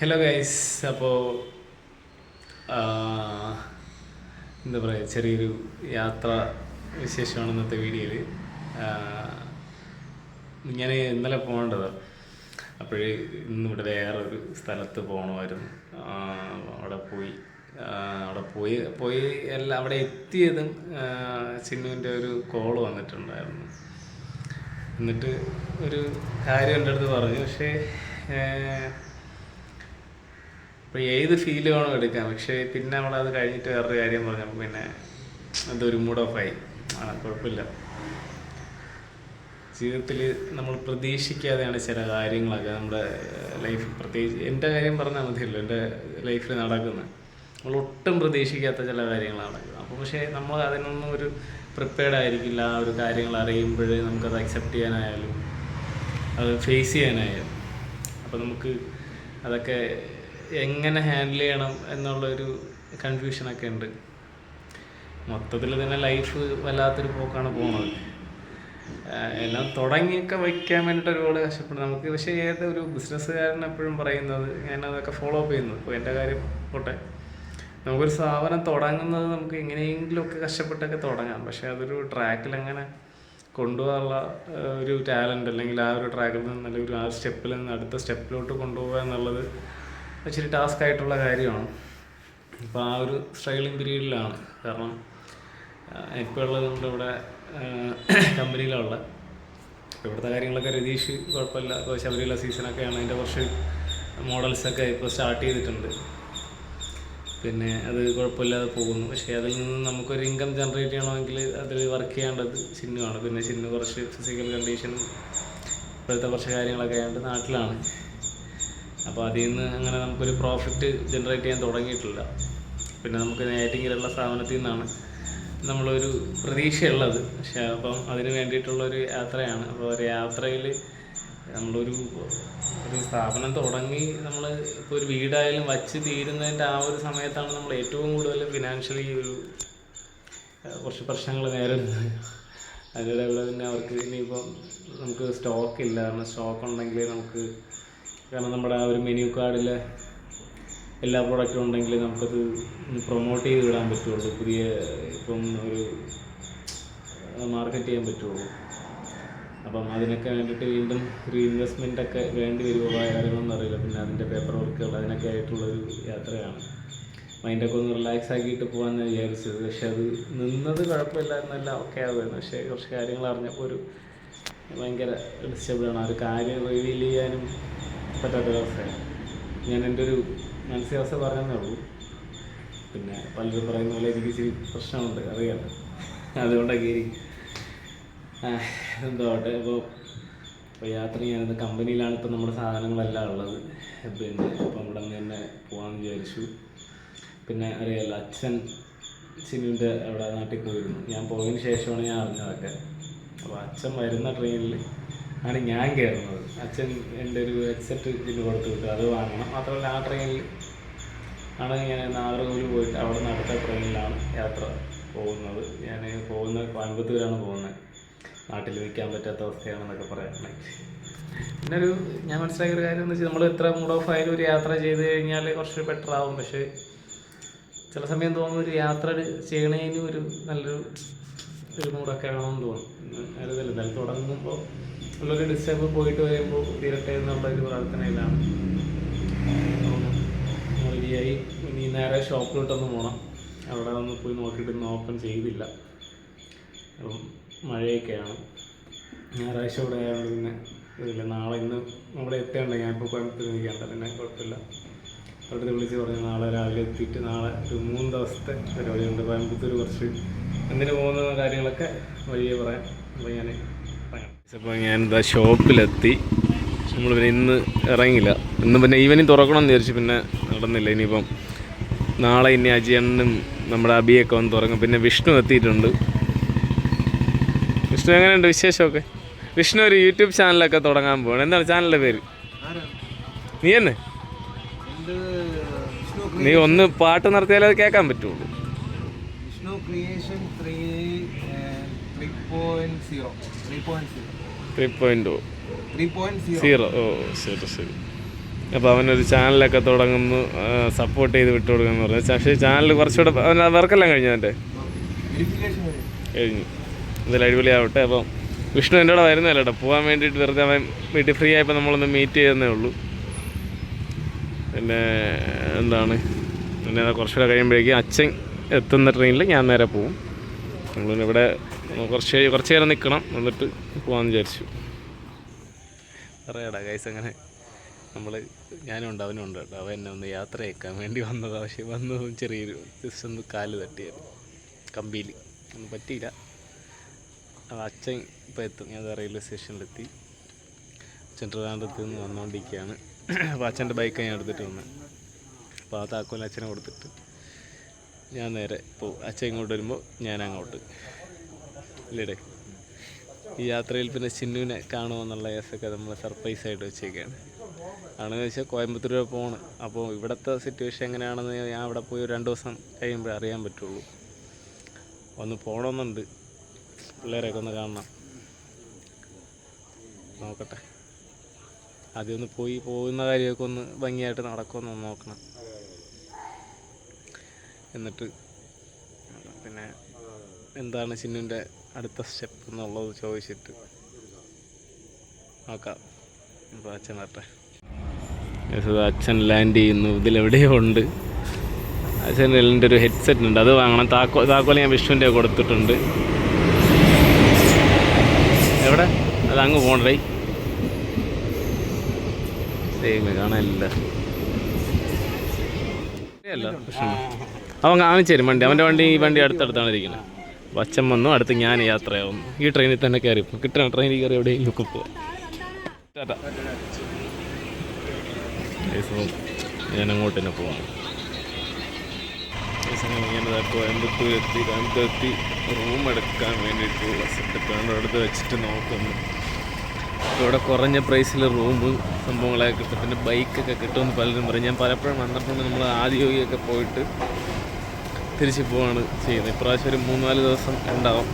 Hello guys. അപ്പോൾ എന്താ പറയുക, ചെറിയൊരു യാത്ര വിശേഷമാണ് ഇന്നത്തെ വീഡിയോയിൽ. ഞാൻ ഇന്നലെ പോകേണ്ടത്, അപ്പോഴേ ഇന്നിവിടെ വേറൊരു സ്ഥലത്ത് പോകണമായിരുന്നു. അവിടെ പോയി എല്ലാം അവിടെ എത്തിയതും ചിന്നുവിൻ്റെ ഒരു കോള് വന്നിട്ടുണ്ടായിരുന്നു. എന്നിട്ട് ഒരു കാര്യം എൻ്റെ അടുത്ത് പറഞ്ഞു. പക്ഷേ ഇപ്പോൾ ഏത് ഫീല് വേണോ എടുക്കാം. പക്ഷേ പിന്നെ നമ്മളത് കഴിഞ്ഞിട്ട് വേറൊരു കാര്യം പറഞ്ഞപ്പോൾ പിന്നെ അതൊരു മൂഡ് ഓഫായി. കുഴപ്പമില്ല. ജീവിതത്തിൽ നമ്മൾ പ്രതീക്ഷിക്കാതെയാണ് ചില കാര്യങ്ങളൊക്കെ നമ്മുടെ ലൈഫിൽ, പ്രത്യേകിച്ച് എൻ്റെ കാര്യം പറഞ്ഞാൽ മതിയല്ലോ, എൻ്റെ ലൈഫിൽ നടക്കുന്നത്. നമ്മൾ ഒട്ടും പ്രതീക്ഷിക്കാത്ത ചില കാര്യങ്ങളാണ് നടക്കുന്നത്. അപ്പോൾ പക്ഷേ നമ്മൾ അതിനൊന്നും ഒരു പ്രിപ്പയർഡ് ആയിരിക്കില്ല. ആ ഒരു കാര്യങ്ങൾ അറിയുമ്പോൾ നമുക്കത് അക്സെപ്റ്റ് ചെയ്യാനായാലും അത് ഫേസ് ചെയ്യാനായാലും. അപ്പോൾ നമുക്ക് അതൊക്കെ എങ്ങനെ ഹാൻഡിൽ ചെയ്യണം എന്നുള്ളൊരു കൺഫ്യൂഷനൊക്കെ ഉണ്ട്. മൊത്തത്തിൽ തന്നെ ലൈഫ് വല്ലാത്തൊരു പോക്കാണ് പോകുന്നത്. എല്ലാം തുടങ്ങിയൊക്കെ വയ്ക്കാൻ വേണ്ടിയിട്ട് ഒരുപാട് കഷ്ടപ്പെടും നമുക്ക്. പക്ഷേ ഏതൊരു ബിസിനസ്സുകാരൻ എപ്പോഴും പറയുന്നത്, ഞാൻ അതൊക്കെ ഫോളോ അപ്പ് ചെയ്യുന്നത്. ഇപ്പോൾ എൻ്റെ കാര്യം പോട്ടെ, നമുക്കൊരു സ്ഥാപനം തുടങ്ങുന്നത് നമുക്ക് എങ്ങനെയെങ്കിലുമൊക്കെ കഷ്ടപ്പെട്ടൊക്കെ തുടങ്ങാം. പക്ഷേ അതൊരു ട്രാക്കിൽ എങ്ങനെ കൊണ്ടുപോകാനുള്ള ഒരു ടാലൻറ്റ്, അല്ലെങ്കിൽ ആ ഒരു ട്രാക്കിൽ നിന്ന് അല്ലെങ്കിൽ ആ സ്റ്റെപ്പിൽ നിന്ന് അടുത്ത സ്റ്റെപ്പിലോട്ട് കൊണ്ടുപോകുക എന്നുള്ളത് ഇച്ചിരി ടാസ്ക് ആയിട്ടുള്ള കാര്യമാണ്. ഇപ്പോൾ ആ ഒരു സ്ട്രഗിളിങ് പീരീഡിലാണ്. കാരണം ഇപ്പോൾ ഉള്ളത് നമ്മളിവിടെ കമ്പനിയിലുള്ള ഇവിടുത്തെ കാര്യങ്ങളൊക്കെ രതീഷ് കുഴപ്പമില്ല. ഇപ്പോൾ ശബരിമല സീസണൊക്കെയാണ്, അതിൻ്റെ കുറച്ച് മോഡൽസൊക്കെ ഇപ്പോൾ സ്റ്റാർട്ട് ചെയ്തിട്ടുണ്ട്. പിന്നെ അത് കുഴപ്പമില്ലാതെ പോകുന്നു. പക്ഷേ അതിൽ നിന്ന് നമുക്കൊരു ഇൻകം ജനറേറ്റ് ചെയ്യണമെങ്കിൽ അതിൽ വർക്ക് ചെയ്യേണ്ടത് ചിന്നുവാണ്. പിന്നെ ചിന്നു കുറച്ച് ഫിസിക്കൽ കണ്ടീഷനും ഇപ്പോഴത്തെ കുറച്ച് കാര്യങ്ങളൊക്കെ ആയതുകൊണ്ട് നാട്ടിലാണ്. അപ്പോൾ അതിൽ നിന്ന് അങ്ങനെ നമുക്കൊരു പ്രോഫിറ്റ് ജനറേറ്റ് ചെയ്യാൻ തുടങ്ങിയിട്ടില്ല. പിന്നെ നമുക്ക് നേറ്റിങ്ങിലുള്ള സ്ഥാപനത്തിൽ നിന്നാണ് നമ്മളൊരു പ്രതീക്ഷയുള്ളത്. പക്ഷേ അപ്പം അതിന് വേണ്ടിയിട്ടുള്ളൊരു യാത്രയാണ്. അപ്പോൾ ഒരു യാത്രയിൽ നമ്മളൊരു സ്ഥാപനം തുടങ്ങി നമ്മൾ ഇപ്പോൾ ഒരു വീടായാലും വച്ച് തീരുന്നതിൻ്റെ ആ ഒരു സമയത്താണ് നമ്മൾ ഏറ്റവും കൂടുതൽ ഫിനാൻഷ്യലി കുറച്ച് പ്രശ്നങ്ങൾ നേരിടുന്നത്. അതിൻ്റെ ഇവിടെ പിന്നെ അവർക്ക് ഇനിയിപ്പം നമുക്ക് സ്റ്റോക്കില്ല. കാരണം സ്റ്റോക്ക് ഉണ്ടെങ്കിൽ നമുക്ക്, കാരണം നമ്മുടെ ആ ഒരു മെനു കാർഡിൽ എല്ലാ പ്രോഡക്റ്റും ഉണ്ടെങ്കിൽ നമുക്കത് പ്രൊമോട്ട് ചെയ്ത് വിടാൻ പറ്റുള്ളൂ. പുതിയ ഇപ്പം ഒരു മാർക്കറ്റ് ചെയ്യാൻ പറ്റുള്ളൂ. അപ്പം അതിനൊക്കെ വേണ്ടിയിട്ട് വീണ്ടും ഒരു ഇൻവെസ്റ്റ്മെൻറ്റൊക്കെ വേണ്ടി വരുമോ കാര്യങ്ങളൊന്നും അറിയില്ല. പിന്നെ അതിൻ്റെ പേപ്പർ വർക്കുകൾ, അതിനൊക്കെ ആയിട്ടുള്ളൊരു യാത്രയാണ്. മൈൻഡൊക്കെ ഒന്ന് റിലാക്സ് ആക്കിയിട്ട് പോകാമെന്ന് വിചാരിച്ചത്. പക്ഷെ അത് നിന്നത് കുഴപ്പമില്ലായിരുന്നല്ല, ഓക്കെ ആവുമായിരുന്നു. പക്ഷേ കുറച്ച് കാര്യങ്ങൾ അറിഞ്ഞപ്പോൾ ഒരു ഭയങ്കര ഡിസ്റ്റർബ്ഡാണ്. ആ ഒരു കാര്യം റിവീൽ ചെയ്യാനും പറ്റാത്തൊരവസ്ഥയാണ്. ഞാൻ എൻ്റെ ഒരു മാനസികാവസ്ഥ പറഞ്ഞതേ ഉള്ളൂ. പിന്നെ പലരും പറയുന്ന പോലെ എനിക്ക് ഇച്ചിരി പ്രശ്നമുണ്ട്, അറിയാം. അതുകൊണ്ടൊക്കെ എന്തോട്ടെ. ഇപ്പോൾ യാത്ര ഞാനിത് കമ്പനിയിലാണ് ഇപ്പോൾ നമ്മുടെ സാധനങ്ങളെല്ലാം ഉള്ളത്. പിന്നെ ഇപ്പം ഇവിടെ നിന്ന് തന്നെ പോകാമെന്ന് വിചാരിച്ചു. പിന്നെ അറിയാമല്ലോ, അച്ഛൻ ചിന്നുവിൻ്റെ അവിടെ നാട്ടിൽ പോയിരുന്നു. ഞാൻ പോയതിന് ശേഷമാണ് ഞാൻ അറിഞ്ഞതൊക്കെ. അപ്പോൾ അച്ഛൻ വരുന്ന ട്രെയിനിൽ ആണ് ഞാൻ കയറുന്നത്. അച്ഛൻ എൻ്റെ ഒരു ഹെഡ്സെറ്റ് ചിന്നു കൊടുത്ത് വിട്ടു, അത് വാങ്ങണം. മാത്രമല്ല ആ ട്രെയിനിൽ ആണ് ഞാൻ നാഗർകോവിൽ പോയിട്ട് അവിടെ നിന്ന് അടുത്ത ട്രെയിനിലാണ് യാത്ര പോകുന്നത്. ഞാൻ കോയമ്പത്തൂരാണ് പോകുന്നത്. നാട്ടിൽ നിൽക്കാൻ പറ്റാത്ത അവസ്ഥയാണെന്നൊക്കെ പറയാനാണെങ്കിൽ. പിന്നെ ഞാൻ മനസ്സിലാക്കിയൊരു കാര്യം എന്ന് വെച്ചാൽ, നമ്മൾ എത്ര മൂഡ് ഓഫ് ആയാലും ഒരു യാത്ര ചെയ്ത് കഴിഞ്ഞാൽ കുറച്ച് ബെറ്റർ ആവും. പക്ഷേ ചില സമയം തോന്നുന്നു ഒരു യാത്ര ചെയ്യണതിന് ഒരു നല്ലൊരു മൂഡൊക്കെ വേണമെന്ന് തോന്നും. അറിയില്ല, എന്തായാലും തുടങ്ങുമ്പോൾ ഉള്ളൊരു ഡിസ്റ്റർബ് പോയിട്ട് വരുമ്പോൾ തീരട്ടെ എന്നുള്ളൊരു പ്രാർത്ഥനയിലാണ്. റെഡിയായി ഇനി നേരെ ഷോപ്പിലോട്ടൊന്ന് പോകണം. അവിടെ ഒന്ന് പോയി നോക്കിയിട്ട് ഇന്ന് ഓപ്പൺ ചെയ്തില്ല. അപ്പം മഴയൊക്കെയാണ്. ഞായറാഴ്ച ഇവിടെ ആയതുകൊണ്ട് പിന്നെ ഇതില്ല. നാളെ ഇന്ന് അവിടെ എത്തേണ്ട, ഞാനിപ്പോൾ കോയമ്പത്തൂർ നിൽക്കേണ്ട. പിന്നെ കുഴപ്പമില്ല. അവിടുത്തെ വിളിച്ച് പറഞ്ഞു നാളെ രാവിലെ എത്തിയിട്ട് നാളെ ഒരു 3 ദിവസത്തെ പരിപാടിയുണ്ട് കോയമ്പത്തൂർ. കുറച്ച് എന്തിനു പോകുന്ന കാര്യങ്ങളൊക്കെ വഴിയെ പറയാം. അപ്പോൾ ഞാൻ പറയാം. അപ്പോൾ ഞാനിതാ ഷോപ്പിലെത്തി. നമ്മൾ പിന്നെ ഇന്ന് ഇറങ്ങിയില്ല. ഇന്ന് പിന്നെ ഈവനിങ് തുറക്കണമെന്ന് വിചാരിച്ചു, പിന്നെ നടന്നില്ല. ഇനിയിപ്പം നാളെ ഇനി അജിയണ്ണനും നമ്മുടെ അബിയൊക്കെ വന്ന് തുറങ്ങും. പിന്നെ വിഷ്ണു എത്തിയിട്ടുണ്ട്. വിഷ്ണു എങ്ങനെയുണ്ട് വിശേഷമൊക്കെ? വിഷ്ണു ഒരു യൂട്യൂബ് ചാനലൊക്കെ തുടങ്ങാൻ പോവാണ്. എന്താണ് ചാനലിൻ്റെ പേര്? നീ തന്നെ? നീ ഒന്ന് പാട്ട് നടത്തിയാലേ അത് കേൾക്കാൻ പറ്റുള്ളൂ. വിഷ്ണു ക്രിയേഷൻ 3.0. ഓ ശരി ശരി. അപ്പോൾ അവനൊരു ചാനലൊക്കെ തുടങ്ങുന്നു, സപ്പോർട്ട് ചെയ്ത് വിട്ടു കൊടുക്കുമെന്ന് പറഞ്ഞു. പക്ഷേ ചാനൽ കുറച്ചുകൂടെ അവൻ വർക്കെല്ലാം കഴിഞ്ഞു, അവൻ്റെ കഴിഞ്ഞു. എന്തായാലും അടിപൊളിയാവട്ടെ. അപ്പം വിഷ്ണു എൻ്റെ കൂടെ വരുന്നതല്ല കേട്ടോ, പോകാൻ വേണ്ടിയിട്ട് വെറുതെ അവൻ വീട്ടിൽ ഫ്രീ ആയപ്പോൾ നമ്മളൊന്ന് മീറ്റ് ചെയ്യുന്നേ ഉള്ളൂ. പിന്നെ എന്താണ്, പിന്നെ കുറച്ചുകൂടെ കഴിയുമ്പോഴേക്കും അച്ഛൻ എത്തുന്ന ട്രെയിനിൽ ഞാൻ നേരെ പോവും. നമ്മളിവിടെ കുറച്ച് നേരം നിൽക്കണം, എന്നിട്ട് പോകാമെന്ന് വിചാരിച്ചു. പറയാടാ ഗൈസ്, അങ്ങനെ ഞാനും ഉണ്ട്, അവനും ഉണ്ട് കേട്ടോ. അവൻ എന്നെ ഒന്ന് യാത്രയാക്കാൻ വേണ്ടി വന്നതാണ്. പക്ഷേ വന്നതും ചെറിയൊരു ജസ്റ്റ് ഒന്ന് കാല് തട്ടിയായിരുന്നു കമ്പിയിൽ, ഒന്നും പറ്റിയില്ല. അച്ഛൻ ഇപ്പോൾ എത്തും. ഞാൻ റെയിൽവേ സ്റ്റേഷനിലെത്തി. അച്ഛൻ ട്രിവാൻഡ്രത്ത് നിന്ന് വന്നുകൊണ്ടിരിക്കുകയാണ്. അപ്പോൾ അച്ഛൻ്റെ ബൈക്ക് ഞാൻ എടുത്തിട്ട് വന്നത്. അപ്പോൾ ആ താക്കോൽ അച്ഛനെ കൊടുത്തിട്ട് ഞാൻ നേരെ പോവും. അച്ഛൻ ഇങ്ങോട്ട് വരുമ്പോൾ ഞാൻ അങ്ങോട്ട്. ഇല്ലേടേ, ഈ യാത്രയിൽ പിന്നെ ചിന്നുവിനെ കാണുമെന്നുള്ള കേസൊക്കെ നമ്മൾ സർപ്രൈസായിട്ട് വെച്ചേക്കാണ്. ആണെന്ന് വെച്ചാൽ കോയമ്പത്തൂർ വരെ പോകണം. അപ്പോൾ ഇവിടുത്തെ സിറ്റുവേഷൻ എങ്ങനെയാണെന്ന് ഞാൻ അവിടെ പോയി ഒരു 2 ദിവസം കഴിയുമ്പോഴേ അറിയാൻ പറ്റുള്ളൂ. ഒന്ന് പോകണമെന്നുണ്ട്, പിള്ളേരെയൊക്കെ ഒന്ന് കാണണം. നോക്കട്ടെ, ആദ്യം ഒന്ന് പോകുന്ന കാര്യമൊക്കെ ഒന്ന് ഭംഗിയായിട്ട് നടക്കുമെന്ന് നോക്കണം. എന്നിട്ട് പിന്നെ എന്താണ് ചിന്നുവിൻ്റെ അടുത്ത സ്റ്റെപ്പ് എന്നുള്ളത് ചോദിച്ചിട്ട് നോക്കാം. അപ്പോൾ അച്ഛൻ വരട്ടെ. അച്ഛൻ ലാൻഡ് ചെയ്യുന്നു. ഇതിലെവിടെയോ ഉണ്ട്. അച്ഛൻ്റെ എൻ്റെ ഒരു ഹെഡ്സെറ്റ് ഉണ്ട്, അത് വാങ്ങണം. താക്കോൽ ഞാൻ വിഷ്ണുവിൻ്റെ കൊടുത്തിട്ടുണ്ട്. എവിടെ അത് അങ്ങ് പോകണ്ടേ, ദൈവമേ കാണാനില്ല. അല്ല വിഷ്ണു അവൻ കാണിച്ചു തരും വണ്ടി. അവൻ്റെ വണ്ടി ഈ വണ്ടി അടുത്തടുത്താണ് ഇരിക്കുന്നത്. അപ്പോൾ അച്ഛൻ വന്നു, അടുത്ത് ഞാൻ യാത്രയാവുന്നു. ഈ ട്രെയിനിൽ തന്നെ കയറി പോകും. കിട്ടണ ട്രെയിനിൽ കയറി എവിടെയെങ്കിലും ഒക്കെ പോവാം. ടാറ്റാ. ഞാൻ അങ്ങോട്ട് തന്നെ പോകണം. കോയമ്പത്തൂരെത്തി റൂം എടുക്കാൻ വേണ്ടിയിട്ടുള്ള സെറ്റപ്പ് അടുത്ത് വെച്ചിട്ട് നോക്കുന്നു. ഇവിടെ കുറഞ്ഞ പ്രൈസിൽ റൂം സംഭവങ്ങളൊക്കെ കിട്ടും. പിന്നെ ബൈക്കൊക്കെ കിട്ടുമെന്ന് പലരും പറയും. ഞാൻ പലപ്പോഴും വന്നിട്ടുണ്ട്. നമ്മൾ ആദ്യമൊക്കെ പോയിട്ട് തിരിച്ച് പോവാണ് ചെയ്യുന്നത്. ഇപ്രാവശ്യം ഒരു 3-4 ദിവസം ഉണ്ടാവും.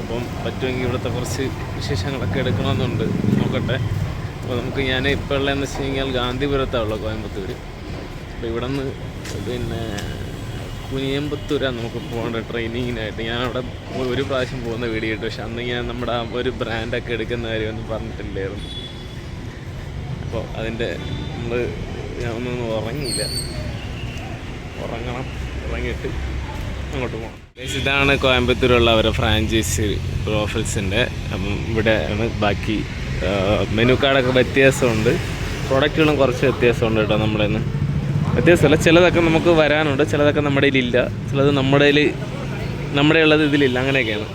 അപ്പം പറ്റുമെങ്കിൽ ഇവിടുത്തെ കുറച്ച് വിശേഷങ്ങളൊക്കെ എടുക്കണമെന്നുണ്ട്. നോക്കട്ടെ. അപ്പോൾ ഞാൻ ഇപ്പോൾ ഉള്ളതെന്ന് വെച്ച് കഴിഞ്ഞാൽ ഗാന്ധിപുരത്താണുള്ളത്, കോയമ്പത്തൂർ. അപ്പോൾ ഇവിടെ നിന്ന് പിന്നെ കുനിയമ്പത്തൂരാണ് നമുക്ക് പോകേണ്ട ട്രെയിനിങ്ങിനായിട്ട്. ഞാൻ അവിടെ ഒരു പ്രാവശ്യം പോകുന്ന വീഡിയോ ഇട്ടു. പക്ഷെ അന്ന് ഞാൻ നമ്മുടെ ആ ഒരു ബ്രാൻഡൊക്കെ എടുക്കുന്ന കാര്യമൊന്നും പറഞ്ഞിട്ടില്ലായിരുന്നു. അപ്പോൾ അതിൻ്റെ ഞാൻ ഒന്നും ഉറങ്ങിയില്ല. ഉറങ്ങിയിട്ട് അങ്ങോട്ട് പോകണം. ഇതാണ് കോയമ്പത്തൂരുള്ള അവരുടെ ഫ്രാഞ്ചൈസി റോഫൽസിൻ്റെ. അപ്പം ഇവിടെയാണ് ബാക്കി മെനു കാർഡൊക്കെ വ്യത്യാസമുണ്ട്. പ്രൊഡക്റ്റുകളും കുറച്ച് വ്യത്യാസമുണ്ട് കേട്ടോ. നമ്മുടെ നിന്ന് വ്യത്യാസമല്ല, ചിലതൊക്കെ നമുക്ക് വരാനുണ്ട്, ചിലതൊക്കെ നമ്മുടെ കയ്യിലില്ല, ചിലത് നമ്മുടെ ഉള്ളത് ഇതിലില്ല. അങ്ങനെയൊക്കെയാണ്.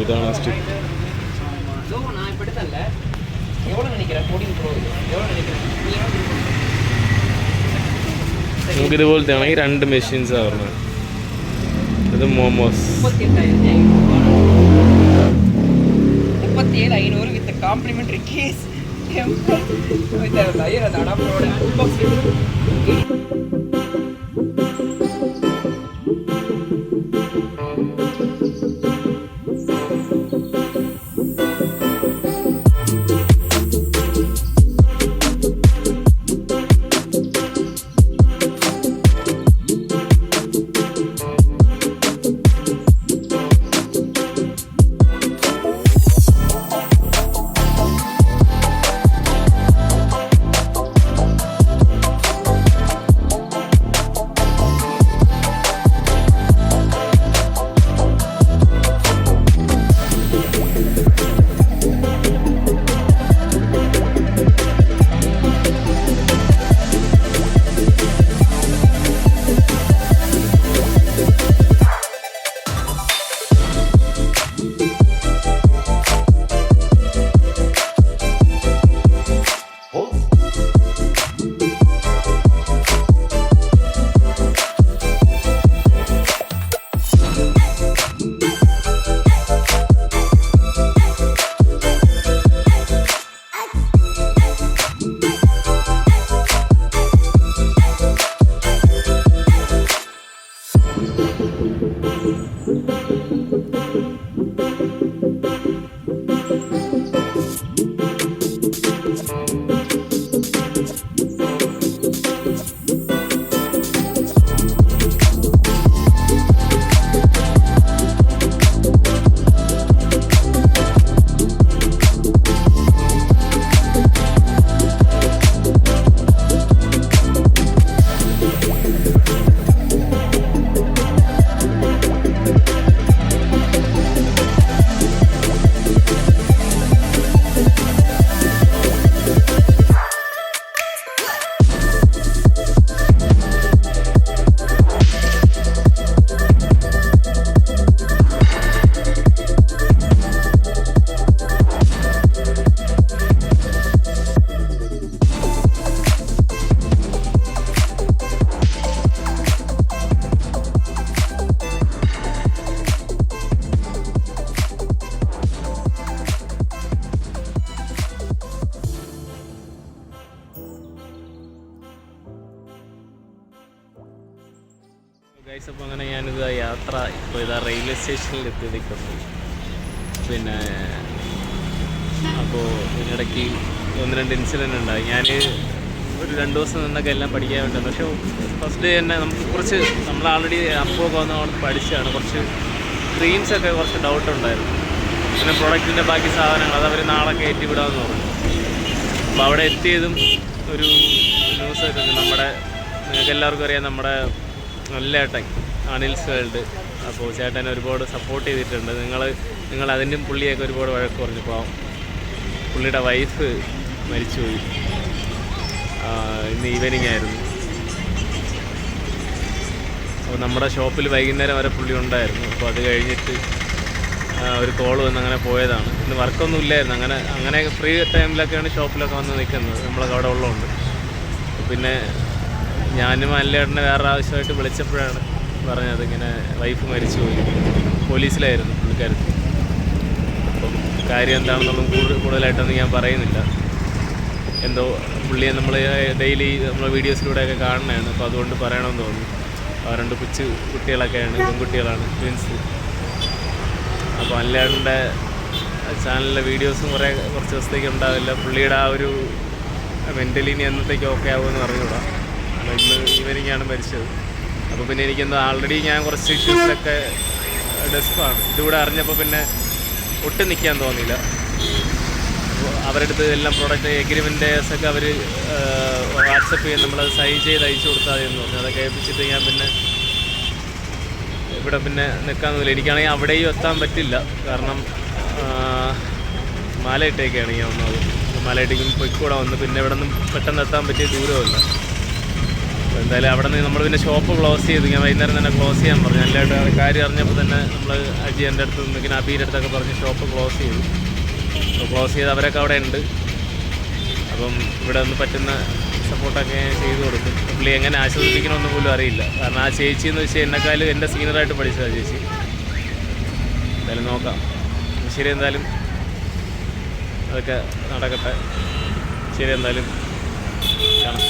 ഇതാണ് നമുക്ക് ഇതുപോലത്തെ ആണെങ്കിൽ 2 മെഷീൻസാണ് പറഞ്ഞത്. ഇത് momos 37,500 with the complimentary case. With the layer of the unboxing. Guys, അപ്പോൾ അങ്ങനെ ഞാനിത് യാത്ര ഇപ്പോൾ ഇതാ റെയിൽവേ സ്റ്റേഷനിൽ എത്തിയതൊക്കെ. പിന്നെ അപ്പോൾ ഇതിനിടയ്ക്ക് 1-2 ഇൻസിഡൻറ്റ് ഉണ്ടായി. ഞാൻ ഒരു 2 ദിവസം നിന്നൊക്കെ എല്ലാം പഠിക്കാൻ വേണ്ടിയിരുന്നു. പക്ഷേ ഫസ്റ്റ് ഡേ തന്നെ നമുക്ക് കുറച്ച് നമ്മൾ ആൾറെഡി അപ്പമൊക്കെ വന്ന് അവിടെ പഠിച്ചതാണ്. കുറച്ച് സ്ക്രീൻസൊക്കെ കുറച്ച് ഡൗട്ട് ഉണ്ടായിരുന്നു. പിന്നെ പ്രൊഡക്റ്റിൻ്റെ ബാക്കി സാധനങ്ങൾ അത് അവർ നാളെ കയറ്റി വിടാമെന്ന് പറഞ്ഞു. അപ്പോൾ അവിടെ എത്തിയതും ഒരു ന്യൂസ് നമ്മുടെ നിങ്ങൾക്ക് എല്ലാവർക്കും അറിയാം, നമ്മുടെ നല്ല ഏട്ടൻ അനിൽസ് വേൾഡ്. അപ്പോൾ ചേട്ടനെ ഒരുപാട് സപ്പോർട്ട് ചെയ്തിട്ടുണ്ട്. നിങ്ങൾ അതിൻ്റെയും പുള്ളിയൊക്കെ ഒരുപാട് വഴക്ക് പറഞ്ഞു. അപ്പോൾ പുള്ളിയുടെ വൈഫ് മരിച്ചുപോയി. ഇന്ന് ഈവനിങ് ആയിരുന്നു. അപ്പോൾ നമ്മുടെ ഷോപ്പിൽ വൈകുന്നേരം വരെ പുള്ളി ഉണ്ടായിരുന്നു. അപ്പോൾ അത് കഴിഞ്ഞിട്ട് ഒരു കോൾ വന്ന് അങ്ങനെ പോയതാണ്. ഇന്ന് വർക്കൊന്നും ഇല്ലായിരുന്നു. അങ്ങനെ ഫ്രീ ടൈമിലൊക്കെയാണ് ഷോപ്പിലൊക്കെ വന്ന് നിൽക്കുന്നത്, നമ്മളൊക്കെ അവിടെ ഉള്ളതുകൊണ്ട്. പിന്നെ ഞാനും അല്ലേട്ടനെ വേറെ ആവശ്യമായിട്ട് വിളിച്ചപ്പോഴാണ് പറഞ്ഞത് ഇങ്ങനെ വൈഫ് മരിച്ചുപോയി. പോലീസിലായിരുന്നു പുള്ളിക്കാരത്ത്. അപ്പം കാര്യം എന്താണെന്നുള്ളതും കൂടുതലായിട്ടൊന്നും ഞാൻ പറയുന്നില്ല. എന്തോ പുള്ളിയെ നമ്മൾ ഡെയിലി നമ്മളെ വീഡിയോസിലൂടെയൊക്കെ കാണുന്നതാണ്. അപ്പോൾ അതുകൊണ്ട് പറയണമെന്ന് തോന്നി. 2 കൊച്ചു കുട്ടികളൊക്കെയാണ്, പെൺകുട്ടികളാണ്, ട്വിൻസ്. അപ്പോൾ അല്ലേട്ടൻ്റെ ചാനലിലെ വീഡിയോസും കുറച്ച് ദിവസത്തേക്ക് ഉണ്ടാവില്ല. പുള്ളിയുടെ ആ ഒരു മെൻ്റലി ഇനി എന്നത്തേക്ക് ഓക്കെ ആകുമെന്ന് പറഞ്ഞുകൂടാ. ഇന്ന് ഈവനിങ്ങാണ് മരിച്ചത്. അപ്പോൾ പിന്നെ എനിക്കെന്തോ ആൾറെഡി ഞാൻ കുറച്ച് ഇഷ്യൂസിലൊക്കെ ഡെസ്പാണ്. ഇതുകൂടെ അറിഞ്ഞപ്പോൾ പിന്നെ ഒട്ടും നിൽക്കാൻ തോന്നിയില്ല. അപ്പോൾ അവരുടെ അടുത്ത് എല്ലാം പ്രോഡക്റ്റ് എഗ്രിമെൻറ്റേഴ്സൊക്കെ അവർ വാട്സപ്പ് ചെയ്ത് നമ്മളത് സൈൻ ചെയ്ത് അയച്ചു കൊടുത്താൽ എന്ന് പറഞ്ഞു. അതൊക്കെ ഏൽപ്പിച്ചിട്ട് ഞാൻ പിന്നെ ഇവിടെ പിന്നെ നിൽക്കാമെന്നില്ല. എനിക്കാണെങ്കിൽ അവിടെയും എത്താൻ പറ്റില്ല. കാരണം മാലയിട്ടേക്കാണ് ഞാൻ വന്നത്. മാലയിട്ടേക്കും പൊയ്ക്കൂടെ വന്ന് പിന്നെ ഇവിടെ നിന്ന് പെട്ടെന്ന് എത്താൻ പറ്റിയ ദൂരമല്ല. അപ്പോൾ എന്തായാലും അവിടെ നിന്ന് നമ്മൾ പിന്നെ ഷോപ്പ് ക്ലോസ് ചെയ്തു. ഞാൻ വൈകുന്നേരം തന്നെ ക്ലോസ് ചെയ്യാൻ പറഞ്ഞു. എല്ലാവരും കാര്യം അറിഞ്ഞപ്പോൾ തന്നെ നമ്മൾ അജിയൻ്റെ അടുത്ത് നിൽക്കുന്ന അബീൻ്റെ അടുത്തൊക്കെ പറഞ്ഞ് ഷോപ്പ് ക്ലോസ് ചെയ്തു. അപ്പോൾ ക്ലോസ് ചെയ്ത് അവരൊക്കെ അവിടെ ഉണ്ട്. അപ്പം ഇവിടെ നിന്ന് പറ്റുന്ന സപ്പോർട്ടൊക്കെ ഞാൻ ചെയ്തു കൊടുക്കും. പുള്ളി എങ്ങനെ ആശ്വസിപ്പിക്കണമെന്ന് പോലും അറിയില്ല. കാരണം ആ ചേച്ചി എന്ന് വെച്ചാൽ എന്നെക്കാളും എൻ്റെ സീനിയറായിട്ട് പഠിച്ചതാണ് ചേച്ചി. എന്തായാലും നോക്കാം. ശരി, എന്തായാലും അതൊക്കെ നടക്കട്ടെ. ശരി, എന്തായാലും കാണാം.